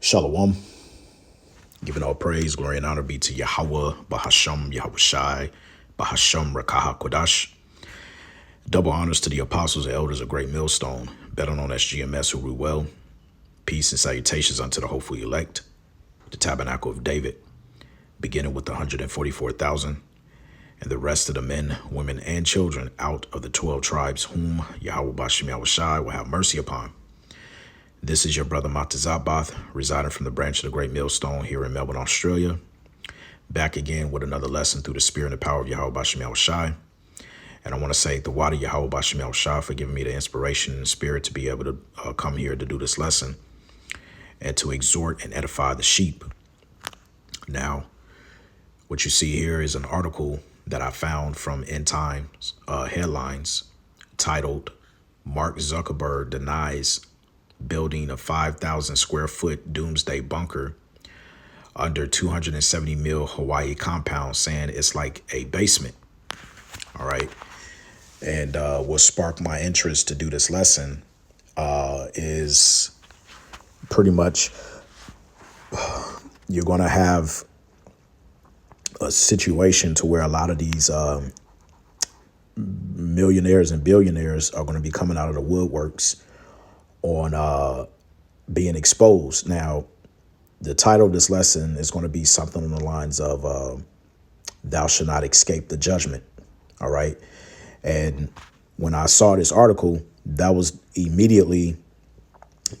Shalom. Giving all praise, glory, and honor be to Yahweh, Bahasham, Yahweh Shai, Bahasham, Rakaha Kodash. Double honors to the apostles and elders of Great Millstone, better known as GMS, who rule well. Peace and salutations unto the hopeful elect, the tabernacle of David, beginning with the 144,000, and the rest of the men, women, and children out of the 12 tribes whom Yahweh Bashim Yahweh Shai will have mercy upon. This is your brother Matazabath, residing from the branch of the Great Millstone here in Melbourne, Australia. Back again with another lesson through the spirit and the power of Yahweh Bashim Yahweh Shai. And I want to say the water Yahweh Bashim Yahweh Shai for giving me the inspiration and the spirit to be able to come here to do this lesson and to exhort and edify the sheep. Now, what you see here is an article that I found from End Times headlines titled, Mark Zuckerberg denies building a 5,000 square foot doomsday bunker under 270 mil Hawaii compound, saying it's like a basement. All right. And what sparked my interest to do this lesson is pretty much you're going to have a situation to where a lot of these millionaires and billionaires are going to be coming out of the woodworks on being exposed. Now, the title of this lesson is going to be something on the lines of thou shalt not escape the judgment. All right. And when I saw this article, that was immediately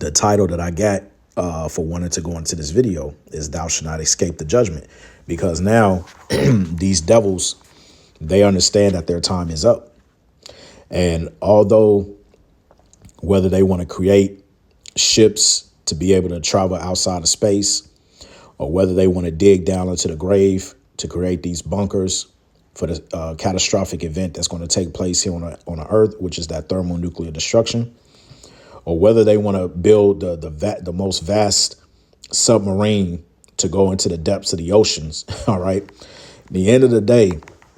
the title that I got for wanting to go into this video is thou shalt not escape the judgment, because now these devils, they understand that their time is up. And although whether they want to create ships to be able to travel outside of space, or whether they want to dig down into the grave to create these bunkers for the catastrophic event that's going to take place here on the Earth, which is that thermonuclear destruction, or whether they want to build the most vast submarine to go into the depths of the oceans. All right. At the end of the day,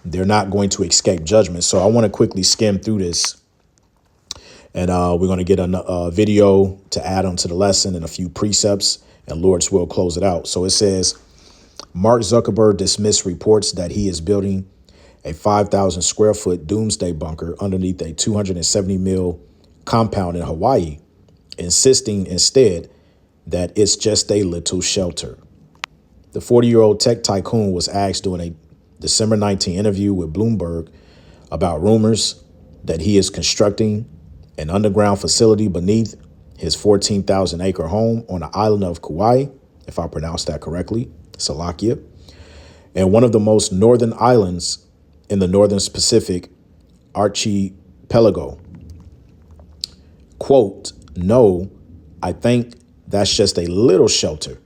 they're not going to escape judgment. So I want to quickly skim through this. And we're going to get a video to add on to the lesson and a few precepts, and Lord's will close it out. So it says, Mark Zuckerberg dismissed reports that he is building a 5,000 square foot doomsday bunker underneath a 270 mil compound in Hawaii, insisting instead that it's just a little shelter. The 40-year-old tech tycoon was asked during a December 19 interview with Bloomberg about rumors that he is constructing an underground facility beneath his 14,000 acre home on the island of Kauai, if I pronounced that correctly, Salakia, and one of the most northern islands in the northern Pacific archipelago. Quote, no, I think that's just a little shelter.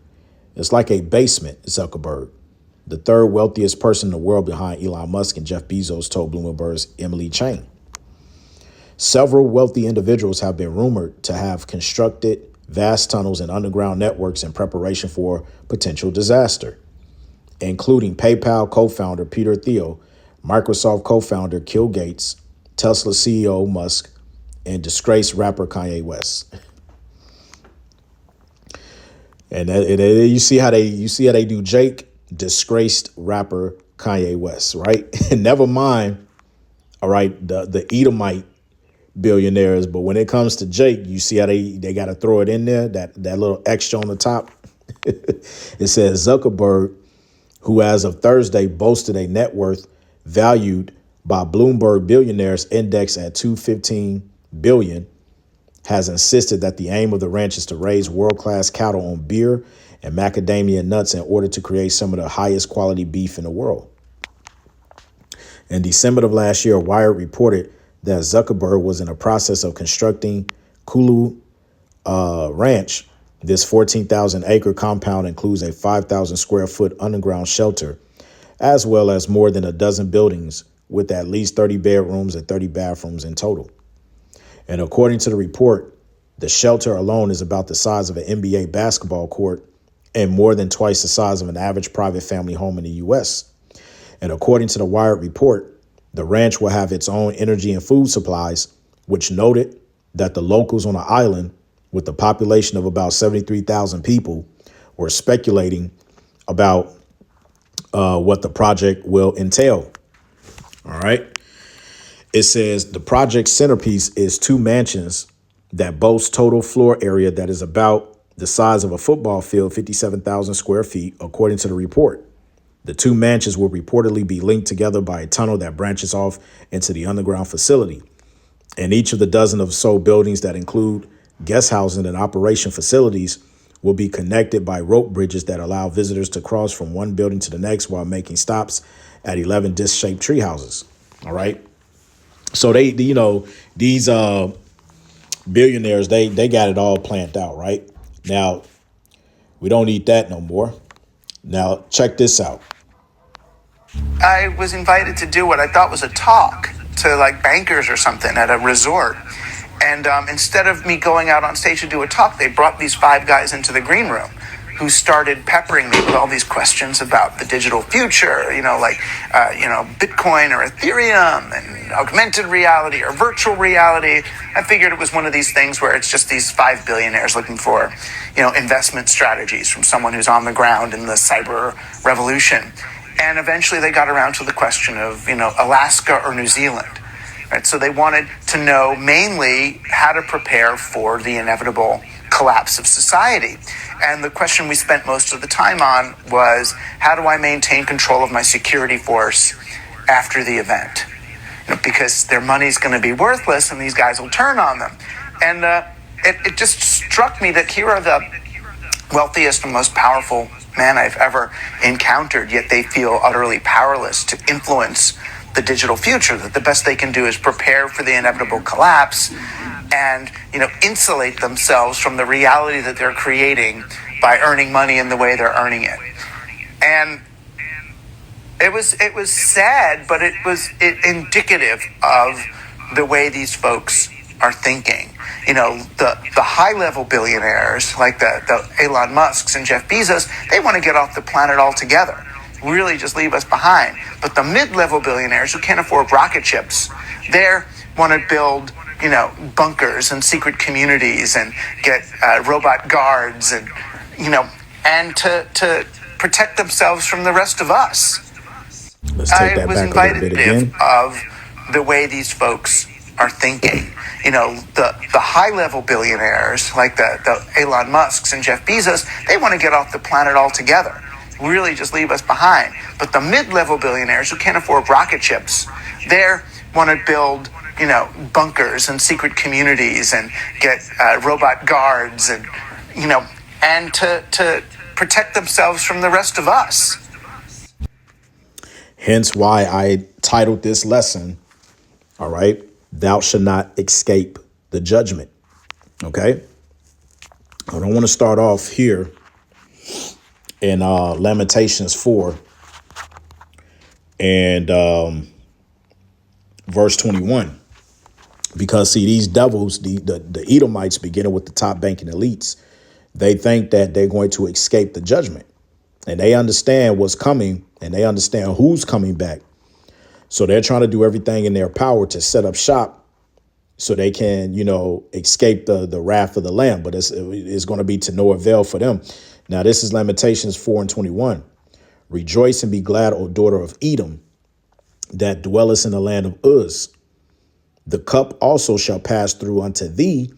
It's like a basement, Zuckerberg, the third wealthiest person in the world behind Elon Musk and Jeff Bezos, told Bloomberg's Emily Chang. Several wealthy individuals have been rumored to have constructed vast tunnels and underground networks in preparation for potential disaster, including PayPal co-founder Peter Thiel, Microsoft co-founder Bill Gates, Tesla CEO Musk, and disgraced rapper Kanye West. And you see how they do Jake, disgraced rapper Kanye West, right? And never mind, all right, the Edomite billionaires, but when it comes to Jake, you see how they got to throw it in there, that little extra on the top. It says Zuckerberg, who as of Thursday boasted a net worth valued by Bloomberg billionaires index at $215 billion, has insisted that the aim of the ranch is to raise world-class cattle on beer and macadamia nuts in order to create some of the highest quality beef in the world. In December of last year, Wired reported that Zuckerberg was in the process of constructing Kulu Ranch. This 14,000 acre compound includes a 5,000 square foot underground shelter, as well as more than a dozen buildings with at least 30 bedrooms and 30 bathrooms in total. And according to the report, the shelter alone is about the size of an NBA basketball court and more than twice the size of an average private family home in the U.S. And according to the Wired report, the ranch will have its own energy and food supplies, which noted that the locals on the island, with a population of about 73,000 people, or speculating about what the project will entail. All right. It says the project centerpiece is two mansions that boast total floor area that is about the size of a football field, 57,000 square feet, according to the report. The two mansions will reportedly be linked together by a tunnel that branches off into the underground facility. And each of the dozen of so buildings that include guest housing and operation facilities will be connected by rope bridges that allow visitors to cross from one building to the next while making stops at 11 disc-shaped tree houses. All right. So these billionaires, they got it all planned out, right? Now, we don't need that no more. Now, check this out. I was invited to do what I thought was a talk to like bankers or something at a resort. And instead of me going out on stage to do a talk, they brought these five guys into the green room who started peppering me with all these questions about the digital future, Bitcoin or Ethereum and augmented reality or virtual reality. I figured it was one of these things where it's just these five billionaires looking for, investment strategies from someone who's on the ground in the cyber revolution. And eventually they got around to the question of, Alaska or New Zealand. Right? So they wanted to know mainly how to prepare for the inevitable collapse of society. And the question we spent most of the time on was, how do I maintain control of my security force after the event? Because their money's going to be worthless and these guys will turn on them. And it just struck me that here are the wealthiest and most powerful men I've ever encountered, yet they feel utterly powerless to influence the digital future, that the best they can do is prepare for the inevitable collapse and, insulate themselves from the reality that they're creating by earning money in the way they're earning it. And it was sad, but it was indicative of the way these folks are thinking. The high-level billionaires, like the Elon Musks and Jeff Bezos, they want to get off the planet altogether, really just leave us behind. But the mid-level billionaires who can't afford rocket ships, they want to build, bunkers and secret communities and get robot guards and, and to protect themselves from the rest of us. Let's take that back a little bit again. Of the way these folks are thinking. The high-level billionaires, like the Elon Musks and Jeff Bezos, they want to get off the planet altogether, really just leave us behind. But the mid-level billionaires who can't afford rocket ships, they want to build, bunkers and secret communities and get robot guards and, and to protect themselves from the rest of us. Hence why I titled this lesson, all right, thou shalt not escape the judgment. Okay. I don't want to start off here in Lamentations 4 and verse 21. Because, see, these devils, the Edomites, beginning with the top banking elites, they think that they're going to escape the judgment. And they understand what's coming and they understand who's coming back. So they're trying to do everything in their power to set up shop so they can, escape the wrath of the Lamb. But it's going to be to no avail for them. Now, this is Lamentations 4 and 21. Rejoice and be glad, O daughter of Edom, that dwellest in the land of Uz. The cup also shall pass through unto thee,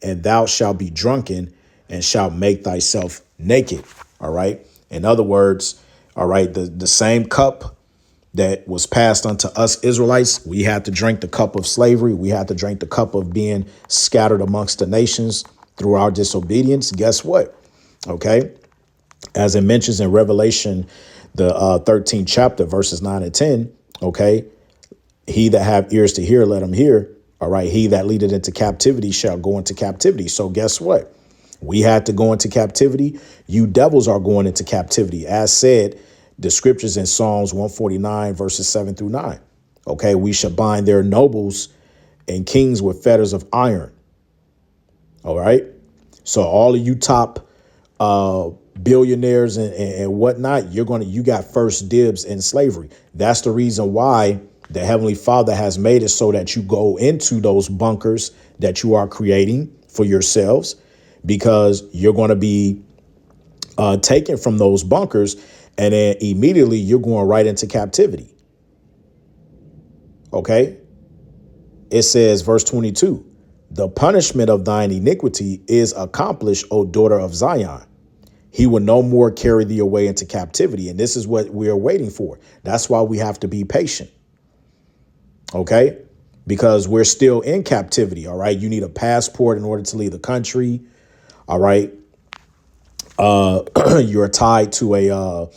and thou shalt be drunken and shalt make thyself naked. All right. In other words, all right, the same cup that was passed unto us Israelites, we had to drink the cup of slavery. We had to drink the cup of being scattered amongst the nations through our disobedience. Guess what? OK, as it mentions in Revelation, the 13th chapter, verses 9 and 10. OK, he that have ears to hear, let him hear. All right. He that leadeth into captivity shall go into captivity. So guess what? We had to go into captivity. You devils are going into captivity. As said, the scriptures in Psalms 149, verses 7 through 9. OK, we shall bind their nobles and kings with fetters of iron. All right. So all of you top billionaires and whatnot, you got first dibs in slavery. That's the reason why the Heavenly Father has made it so that you go into those bunkers that you are creating for yourselves, because you're going to be taken from those bunkers, and then immediately you're going right into captivity. Okay. It says, verse 22, the punishment of thine iniquity is accomplished, O daughter of Zion. He will no more carry thee away into captivity. And this is what we are waiting for. That's why we have to be patient. Okay. Because we're still in captivity. All right. You need a passport in order to leave the country. All right. You're tied to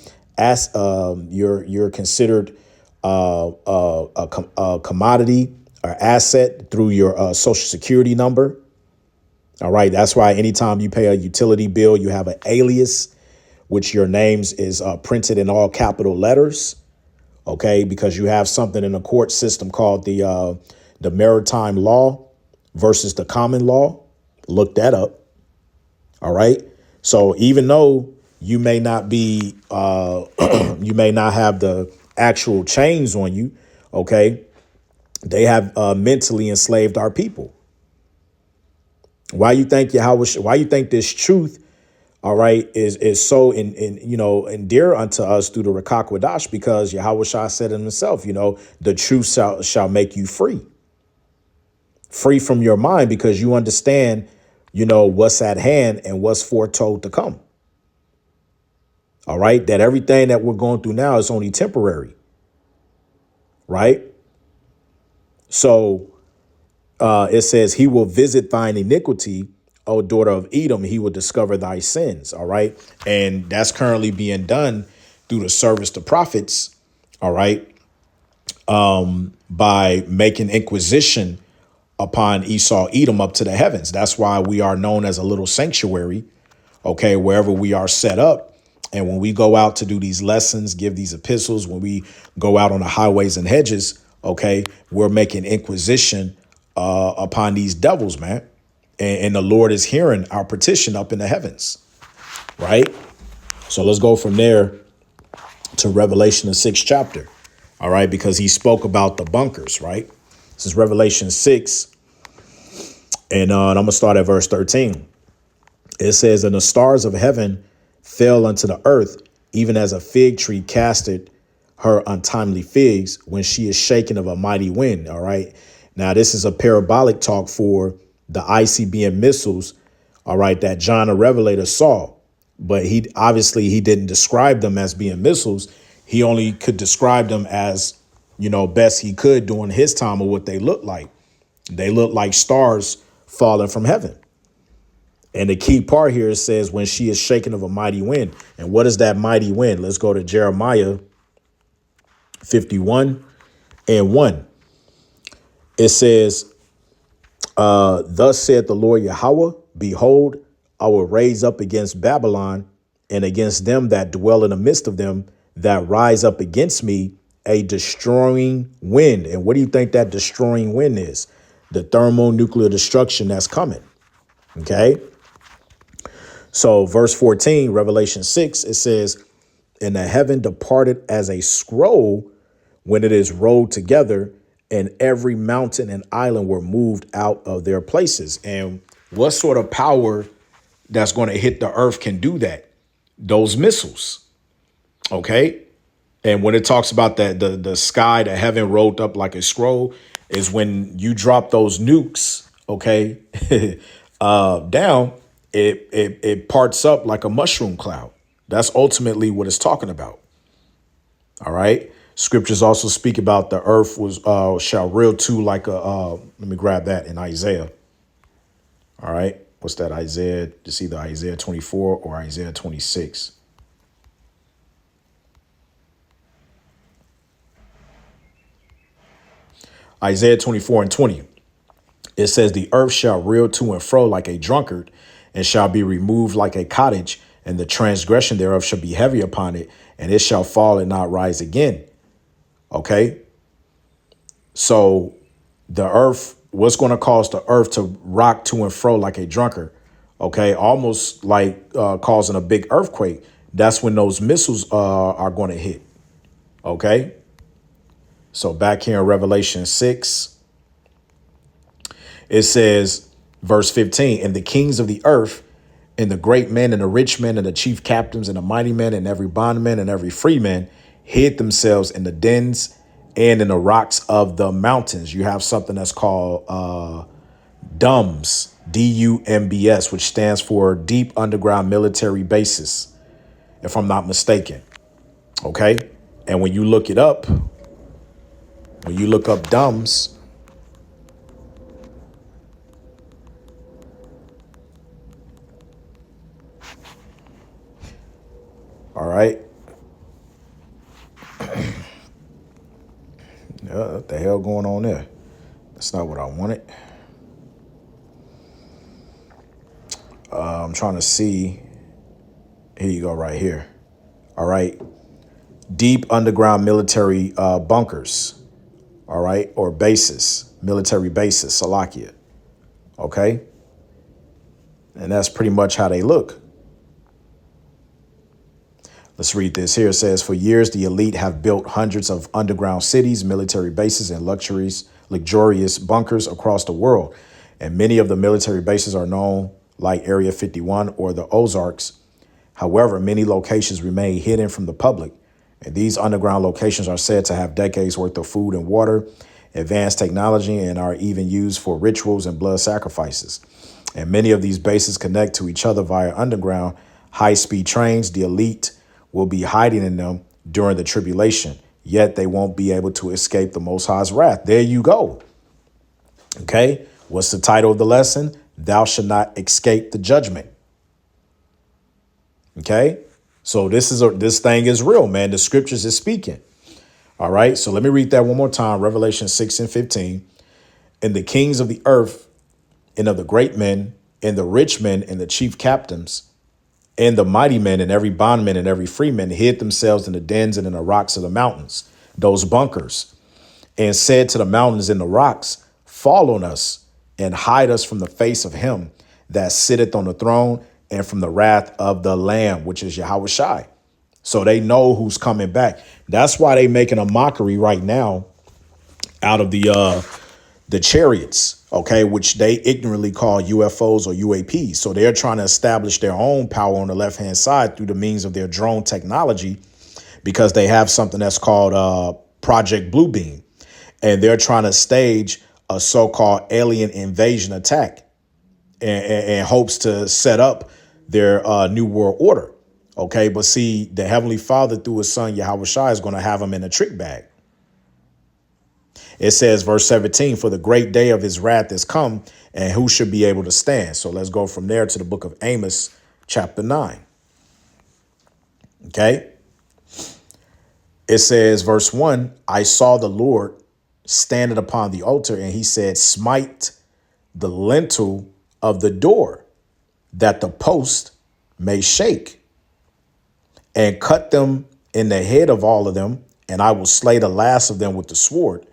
you're considered a commodity or asset through your social security number. All right. That's why anytime you pay a utility bill, you have an alias, which your names is printed in all capital letters. OK, because you have something in the court system called the maritime law versus the common law. Look that up. All right. So even though you may not be you may not have the actual chains on you. OK, they have mentally enslaved our people. Why you think why you think this truth, all right, is so endear unto us through the Rakakwadash? Because Yahweh Shah said it himself, the truth shall make you free from your mind, because you understand, what's at hand and what's foretold to come. All right, that everything that we're going through now is only temporary. Right. So it says he will visit thine iniquity, O daughter of Edom. He will discover thy sins. All right. And that's currently being done through the service to prophets. All right. By making inquisition upon Esau, Edom up to the heavens. That's why we are known as a little sanctuary. OK, wherever we are set up. And when we go out to do these lessons, give these epistles, when we go out on the highways and hedges, OK, we're making inquisition upon these devils, man. And the Lord is hearing our petition up in the heavens. Right. So let's go from there to Revelation, the 6th chapter. All right. Because he spoke about the bunkers. Right. This is Revelation 6. And I'm going to start at verse 13. It says, and the stars of heaven fell unto the earth, even as a fig tree casteth her untimely figs when she is shaken of a mighty wind. All right. Now, this is a parabolic talk for the ICBM missiles. All right. That John the Revelator saw. But he didn't describe them as being missiles. He only could describe them as, best he could during his time of what they look like. They look like stars falling from heaven. And the key part here says when she is shaken of a mighty wind. And what is that mighty wind? Let's go to Jeremiah 51 and 1. It says, thus saith the Lord Yahweh, behold, I will raise up against Babylon and against them that dwell in the midst of them that rise up against me a destroying wind. And what do you think that destroying wind is? The thermonuclear destruction that's coming. OK. So verse 14, Revelation 6, it says, and the heaven departed as a scroll when it is rolled together, and every mountain and island were moved out of their places. And what sort of power that's going to hit the earth can do that? Those missiles. OK. And when it talks about that, the sky, the heaven rolled up like a scroll, is when you drop those nukes. OK. Down. It parts up like a mushroom cloud. That's ultimately what it's talking about. All right. Scriptures also speak about the earth shall reel to like a let me grab that in Isaiah. All right. What's that? Isaiah? It's either Isaiah 24 or Isaiah 26. Isaiah 24 and 20. It says the earth shall reel to and fro like a drunkard, and shall be removed like a cottage, and the transgression thereof shall be heavy upon it, and it shall fall and not rise again. OK. So the earth, what's going to cause the earth to rock to and fro like a drunkard? OK, almost like causing a big earthquake. That's when those missiles are going to hit. OK. So back here in Revelation 6, it says, verse 15, and the kings of the earth And the great men and the rich men and the chief captains and the mighty men and every bondman and every free man hid themselves in the dens and in the rocks of the mountains. You have something that's called DUMBS, DUMBS, which stands for Deep Underground Military Bases, if I'm not mistaken. Okay. And when you look it up, when you look up DUMBS, all right. What the hell going on there? That's not what I wanted. I'm trying to see. Here you go, right here. All right. Deep underground military bunkers. All right. Or bases, military bases, Salakia. Okay. And that's pretty much how they look. Let's read this here. It says, for years, the elite have built hundreds of underground cities, military bases, and luxurious bunkers across the world. And many of the military bases are known like Area 51 or the Ozarks. However, many locations remain hidden from the public. And these underground locations are said to have decades worth of food and water, advanced technology, and are even used for rituals and blood sacrifices. And many of these bases connect to each other via underground high-speed trains. The elite will be hiding in them during the tribulation, yet they won't be able to escape the Most High's wrath. There you go. Okay. What's the title of the lesson? Thou shalt not escape the judgment. Okay. So this thing is real, man. The scriptures is speaking. All right. So let me read that one more time. Revelation 6:15. And the kings of the earth and of the great men and the rich men and the chief captains and the mighty men and every bondman and every freeman hid themselves in the dens and in the rocks of the mountains, those bunkers, and said to the mountains and the rocks, fall on us and hide us from the face of him that sitteth on the throne and from the wrath of the Lamb, which is Yahweh Shai. So they know who's coming back. That's why they making a mockery right now out of the chariots, okay, which they ignorantly call UFOs or UAPs. So they're trying to establish their own power on the left-hand side through the means of their drone technology, because they have something that's called Project Bluebeam. And they're trying to stage a so-called alien invasion attack and hopes to set up their new world order. Okay, but see, the Heavenly Father through his son Yahweh Shai is going to have them in a trick bag. It says, verse 17, for the great day of his wrath is come, and who should be able to stand? So let's go from there to the book of Amos, chapter 9. Okay. It says, verse 1, I saw the Lord standing upon the altar, and he said, smite the lintel of the door, that the post may shake, and cut them in the head of all of them, and I will slay the last of them with the sword.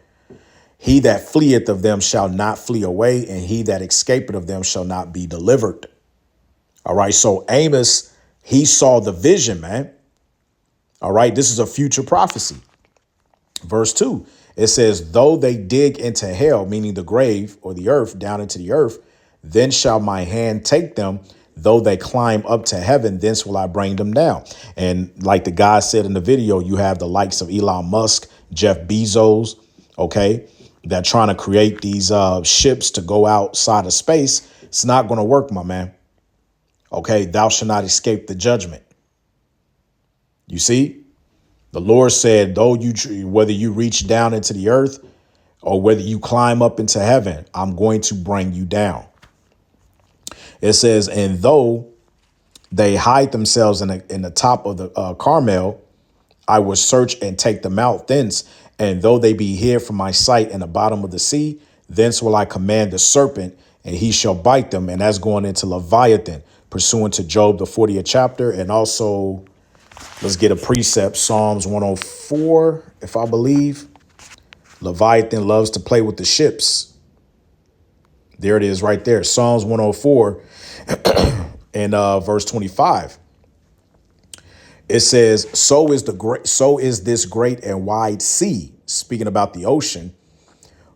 He that fleeth of them shall not flee away, and he that escapeth of them shall not be delivered. All right. So Amos, he saw the vision, man. All right. This is a future prophecy. Verse 2, it says, though they dig into hell, meaning the grave or the earth, down into the earth, then shall my hand take them. Though they climb up to heaven, thence will I bring them down. And like the guy said in the video, you have the likes of Elon Musk, Jeff Bezos, okay, that trying to create these ships to go outside of space. It's not going to work, my man. Okay, thou shalt not escape the judgment. You see, the Lord said, though whether you reach down into the earth or whether you climb up into heaven, I'm going to bring you down. It says, and though they hide themselves in the top of the Carmel, I will search and take them out thence. And though they be hid from my sight in the bottom of the sea, thence will I command the serpent, and he shall bite them. And that's going into Leviathan, pursuant to Job, the 40th chapter. And also, let's get a precept, Psalms 104, if I believe. Leviathan loves to play with the ships. There it is right there. Psalms 104 and verse 25. It says, so is this great and wide sea, speaking about the ocean,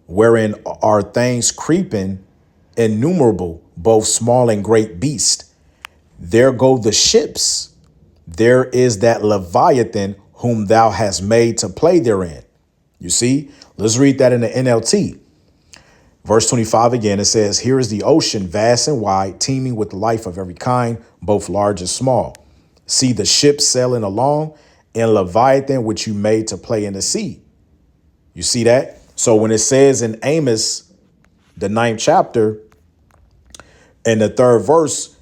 wherein are things creeping, innumerable, both small and great beasts. There go the ships. There is that Leviathan whom thou hast made to play therein. You see, let's read that in the NLT. Verse 25 again, it says, here is the ocean, vast and wide, teeming with life of every kind, both large and small. See the ships sailing along, and Leviathan, which you made to play in the sea. You see that? So when it says in Amos, the 9th chapter, and the 3rd verse,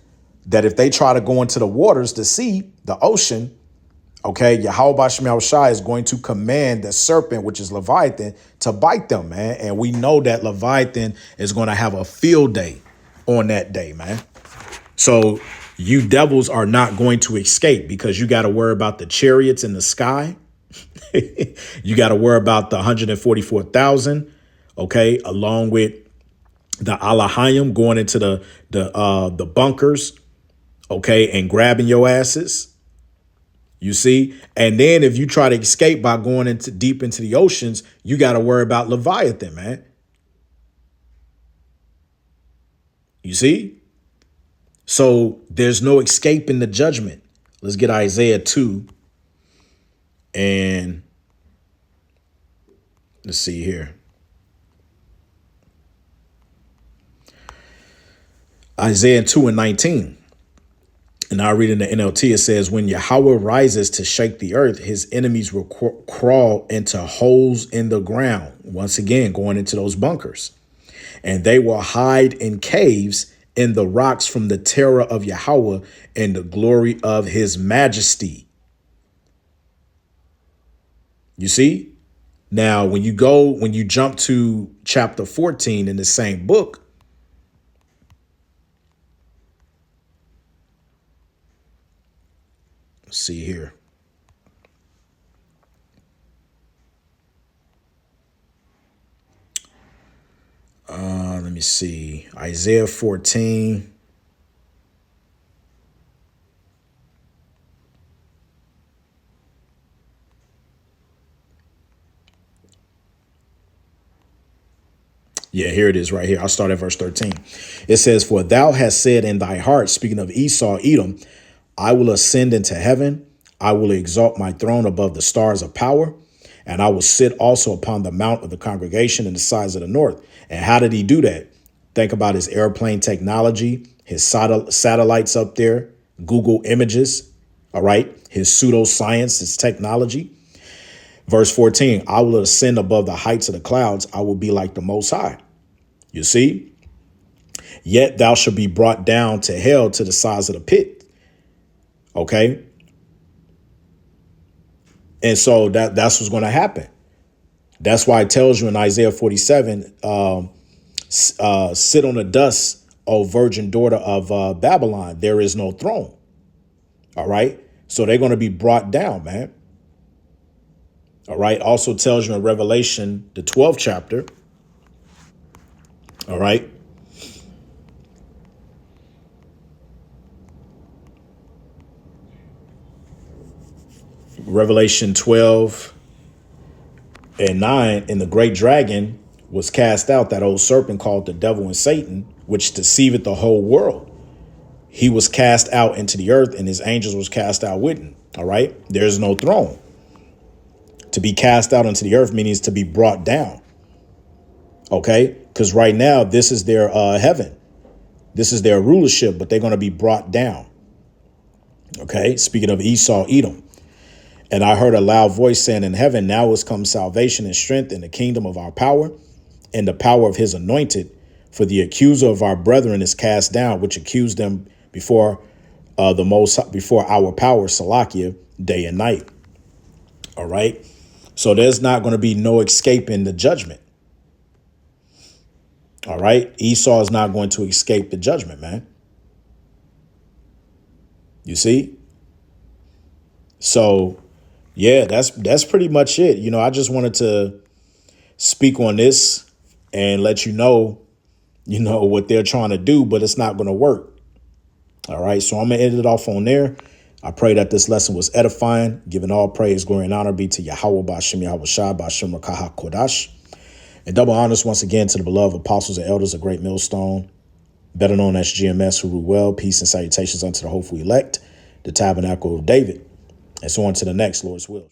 that if they try to go into the waters, the sea, the ocean, okay, Yahweh Shem Shai is going to command the serpent, which is Leviathan, to bite them, man. And we know that Leviathan is going to have a field day on that day, man. So you devils are not going to escape, because you got to worry about the chariots in the sky. You got to worry about the 144,000, okay, along with the Alahayim going into the bunkers, okay, and grabbing your asses. You see? And then if you try to escape by going into deep into the oceans, you got to worry about Leviathan, man. You see? So there's no escaping the judgment. Let's get Isaiah 2. And let's see here. Isaiah 2 and 19. And I read in the NLT, it says, when Yahweh rises to shake the earth, his enemies will crawl into holes in the ground. Once again, going into those bunkers. And they will hide in caves in the rocks from the terror of Yahweh and the glory of his majesty. You see? Now, when you jump to chapter 14 in the same book, let's see here. Let me see. Isaiah 14. Yeah, here it is right here. I'll start at verse 13. It says, for thou hast said in thy heart, speaking of Esau, Edom, I will ascend into heaven. I will exalt my throne above the stars of power. And I will sit also upon the mount of the congregation in the sides of the north. And how did he do that? Think about his airplane technology, his satellites up there, Google images, all right, his pseudoscience, his technology. Verse 14, I will ascend above the heights of the clouds. I will be like the Most High. You see? Yet thou shalt be brought down to hell, to the sides of the pit. Okay? And so that's what's going to happen. That's why it tells you in Isaiah 47, sit on the dust, O virgin daughter of Babylon. There is no throne. All right. So they're going to be brought down, man. All right. Also tells you in Revelation, the 12th chapter. All right. Revelation 12 and 9, and the great dragon was cast out, that old serpent called the devil and Satan, which deceiveth the whole world. He was cast out into the earth, and his angels was cast out with him. All right. There's no throne. To be cast out into the earth means to be brought down. OK, because right now this is their heaven. This is their rulership, but they're going to be brought down. OK, speaking of Esau, Edom. And I heard a loud voice saying in heaven, now is come salvation and strength in the kingdom of our power and the power of his anointed. For the accuser of our brethren is cast down, which accused them before before our power, Salakia, day and night. All right. So there's not going to be no escaping the judgment. All right. Esau is not going to escape the judgment, man. You see? So, yeah, that's pretty much it. You know, I just wanted to speak on this and let you know what they're trying to do, but it's not going to work. All right. So I'm going to end it off on there. I pray that this lesson was edifying, giving all praise, glory, and honor be to Yahweh B'Shem Yahweh Shai B'Shem Rakaha Kodash. And double honors once again to the beloved apostles and elders of Great Millstone. better known as GMS, who rule well. Peace and salutations unto the hopeful elect, the tabernacle of David. And so on to the next, Lord's will.